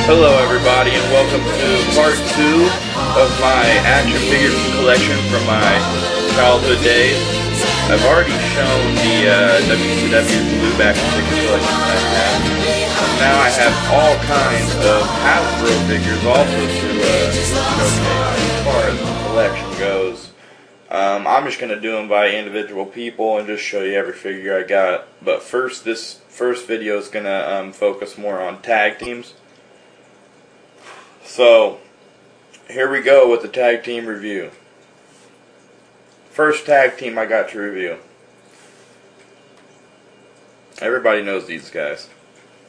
Hello everybody and welcome to part 2 of my action figures collection from my childhood days. I've already shown the WWF Blueback figure collection I have. Now I have all kinds of Hasbro figures also to showcase as far as the collection goes. I'm just going to do them by individual people and just show you every figure I got. But first, this first video is going to focus more on tag teams. So, here we go with the tag team review. First tag team I got to review. Everybody knows these guys.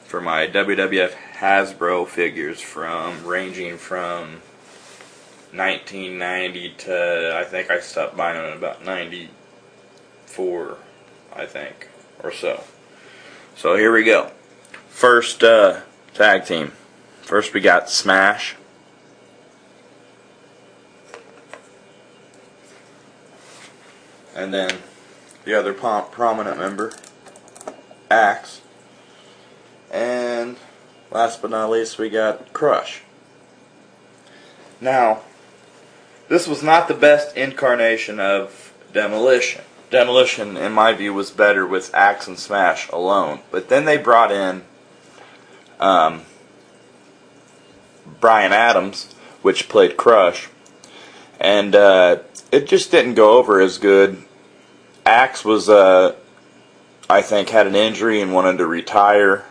For my WWF Hasbro figures ranging from 1990 to, I think I stopped buying them in about 94, I think, or so. So here we go. First tag team. First we got Smash. And then the other prominent member, Axe. And last but not least we got Crush. Now, this was not the best incarnation of Demolition. Demolition, in my view, was better with Axe and Smash alone. But then they brought in Brian Adams, which played Crush, and it just didn't go over as good. Axe was, I think, had an injury and wanted to retire,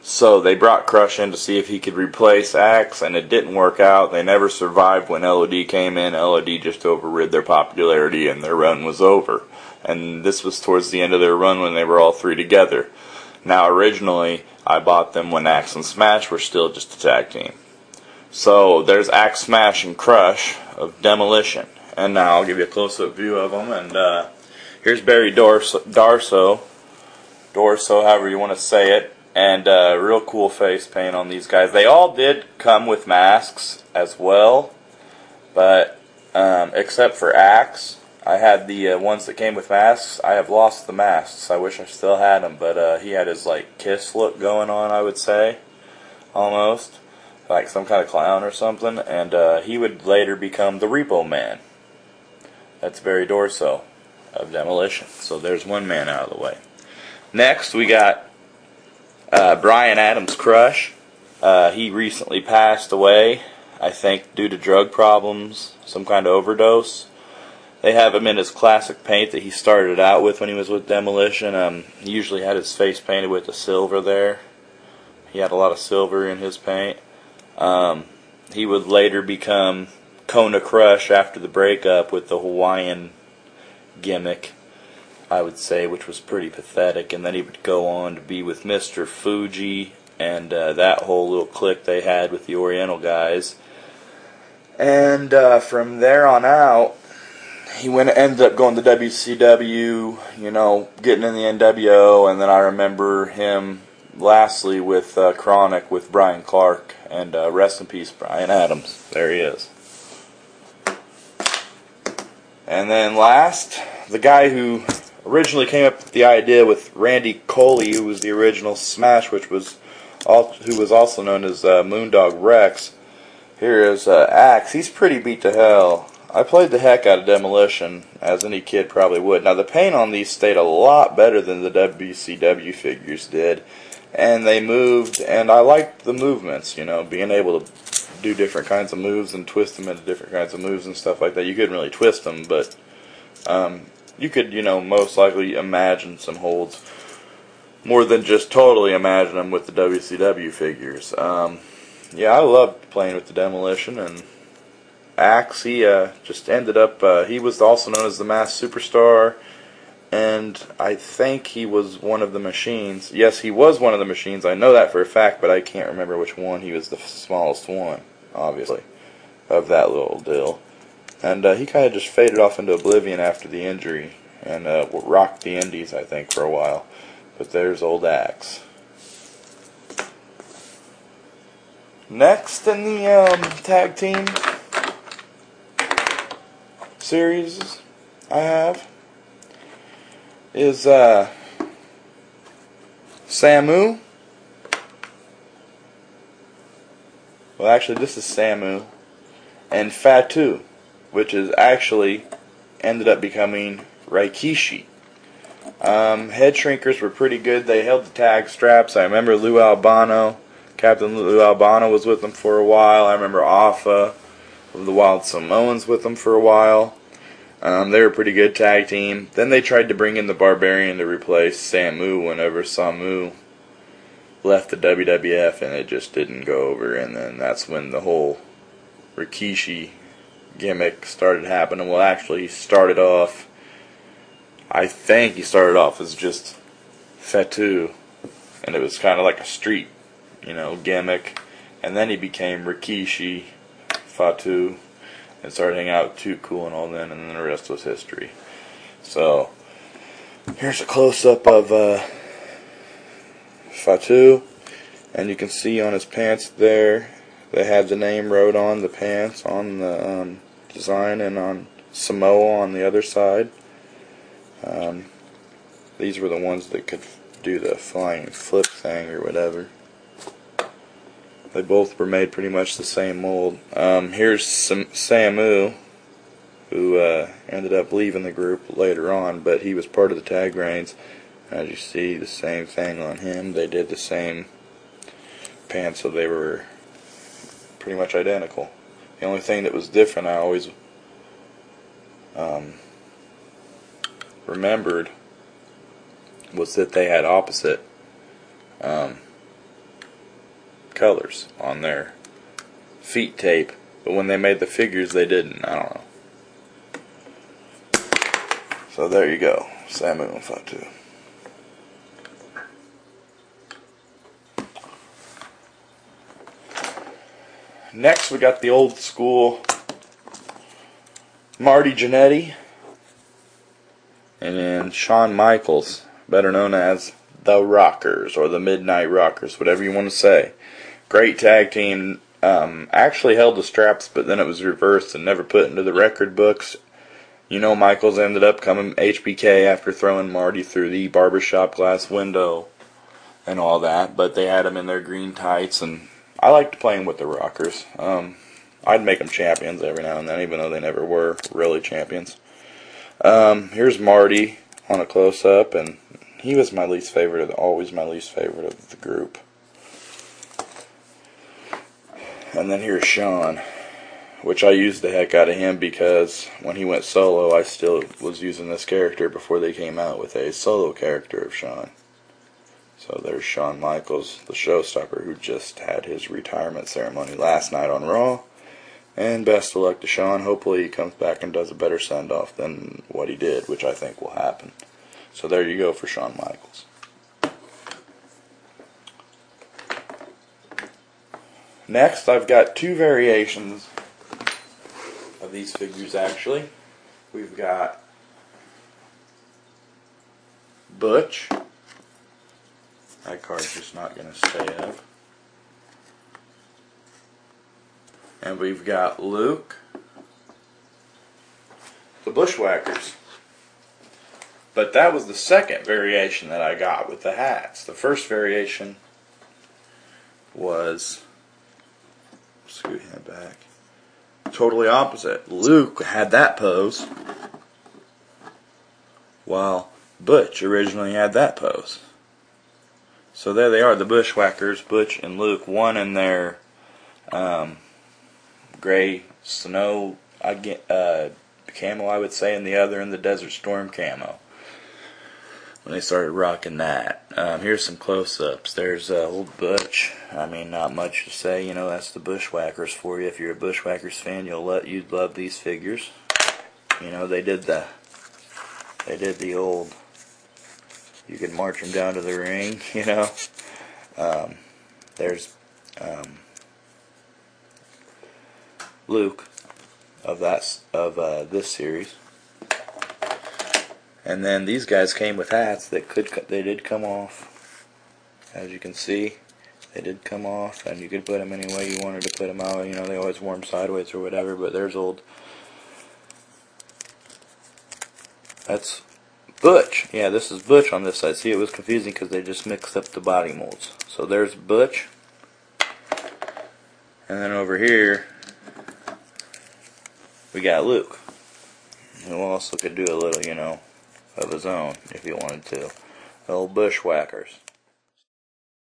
so they brought Crush in to see if he could replace Axe, and it didn't work out. They never survived when LOD came in. LOD just overrid their popularity, and their run was over. And this was towards the end of their run when they were all three together. Now, originally, I bought them when Axe and Smash were still just a tag team. So there's Axe, Smash, and Crush of Demolition. And now I'll give you a close-up view of them. And here's Barry Darso, however you want to say it. And real cool face paint on these guys. They all did come with masks as well. But except for Axe, I had the ones that came with masks. I have lost the masks. I wish I still had them. But he had his like Kiss look going on, I would say. Almost. Like some kind of clown or something, and he would later become the Repo Man. That's Barry Darso of Demolition. So there's one man out of the way. Next we got Brian Adams' Crush. He recently passed away, I think due to drug problems, some kind of overdose. They have him in his classic paint that he started out with when he was with Demolition. He usually had his face painted with the silver there. He had a lot of silver in his paint. He would later become Kona Crush after the breakup with the Hawaiian gimmick, I would say, which was pretty pathetic. And then he would go on to be with Mr. Fuji and that whole little clique they had with the Oriental guys. And from there on out, he ended up going to WCW, you know, getting in the NWO, and then I remember him lastly with Chronic with Brian Clark, and rest in peace Brian Adams. There he is. And then last, the guy who originally came up with the idea with Randy Coley, who was the original Smash, who was also known as Moondog Rex. Here is Axe. He's pretty beat to hell. I played the heck out of Demolition, as any kid probably would. Now the paint on these stayed a lot better than the WCW figures did. And they moved, and I liked the movements, you know, being able to do different kinds of moves and twist them into different kinds of moves and stuff like that. You couldn't really twist them, but you could, you know, most likely imagine some holds more than just totally imagine them with the WCW figures. Yeah, I loved playing with the Demolition, and Axe, he just ended up, he was also known as the Masked Superstar. And I think he was one of the machines. Yes, he was one of the machines. I know that for a fact, but I can't remember which one. He was the smallest one, obviously, of that little deal. And he kind of just faded off into oblivion after the injury and rocked the indies, I think, for a while. But there's old Axe. Next in the tag team series I have is Samu Well, actually, this is Samu. And Fatu, which is actually ended up becoming Rikishi. Headshrinkers were pretty good. They held the tag straps. I remember Lou Albano. Captain Lou Albano was with them for a while. I remember Alpha of the Wild Samoans with them for a while. They were a pretty good tag team. Then they tried to bring in the Barbarian to replace Samu whenever Samu left the WWF, and it just didn't go over. And then that's when the whole Rikishi gimmick started happening. Well, actually, he started off, I think he started off as just Fatu, and it was kind of like a street, gimmick. And then he became Rikishi, Fatu, and started hanging out with Too Cool and all then, and then the rest was history. So, here's a close-up of Fatu, and you can see on his pants there, they had the name wrote on the pants, on the design, and on Samoa on the other side. These were the ones that could do the flying flip thing or whatever. They both were made pretty much the same mold. Here's Samu, who ended up leaving the group later on, but he was part of the tag reigns. As you see, the same thing on him. They did the same pants, so they were pretty much identical. The only thing that was different, I always remembered, was that they had opposite colors on their feet tape, but when they made the figures they didn't. I don't know. So there you go, Samu and Fatu. Next we got the old school Marty Janetty, and then Shawn Micheals, better known as the Rockers or the Midnight Rockers, whatever you want to say. Great tag team. Actually held the straps, but then it was reversed and never put into the record books. Micheals ended up coming HBK after throwing Marty through the barbershop glass window and all that, but they had him in their green tights, and I liked playing with the Rockers. I'd make them champions every now and then, even though they never were really champions. Here's Marty on a close-up, and he was my least favorite, always my least favorite of the group. And then here's Shawn, which I used the heck out of him because when he went solo, I still was using this character before they came out with a solo character of Shawn. So there's Shawn Micheals, the showstopper, who just had his retirement ceremony last night on Raw. And best of luck to Shawn. Hopefully he comes back and does a better send-off than what he did, which I think will happen. So there you go for Shawn Micheals. Next, I've got two variations of these figures, actually. We've got Butch. That card's just not going to stay up. And we've got Luke, the Bushwackers. But that was the second variation that I got with the hats. The first variation was, scoot him back, totally opposite. Luke had that pose, while Butch originally had that pose. So there they are, the Bushwackers, Butch and Luke, one in their gray snow camo, I would say, and the other in the Desert Storm camo. When they started rocking that. Here's some close-ups. There's old Butch. I mean, not much to say. That's the Bushwackers for you. If you're a Bushwackers fan, you'd love these figures. They did the old, you could march them down to the ring. There's Luke of this series. And then these guys came with hats that they did come off. As you can see, they did come off, and you could put them any way you wanted to put them out. They always wore them sideways or whatever, but there's old. That's Butch. Yeah, this is Butch on this side. See, it was confusing because they just mixed up the body molds. So there's Butch. And then over here, we got Luke, who also could do a little, you know, of his own if he wanted to. The old Bushwackers.